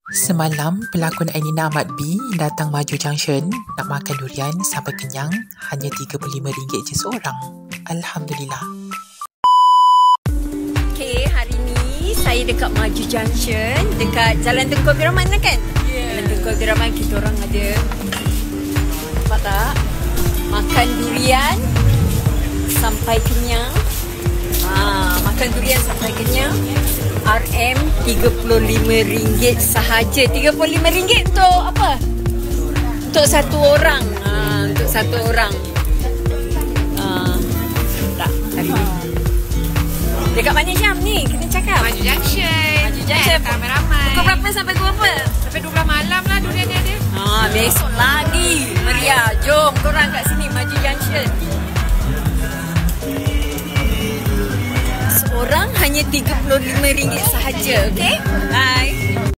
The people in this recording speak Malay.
Semalam, pelakon Ainina Ahmad B datang Maju Junction nak makan durian sampai kenyang, hanya RM35 je seorang. Alhamdulillah. Okay, hari ni saya dekat Maju Junction, dekat Jalan Tunku Abdul Rahman kan? Jalan Tunku Abdul Rahman, kita orang ada, nampak tak? Makan durian sampai kenyang. Makan durian sampai kenyang. RM35 sahaja. RM35 untuk apa? Untuk satu orang. Untuk satu orang. Tak, hari ni. Dekat mana jam ni? Kena cakap. Maju Junction. Maju Junction. Ramai-ramai. Pukul berapa sampai pukul berapa? Sampai 12 malam lah durian dia ada. Besok lagi. Maria, jom korang kat sini Maju Junction. Seorang hanya RM35 sahaja. Okay? Bye.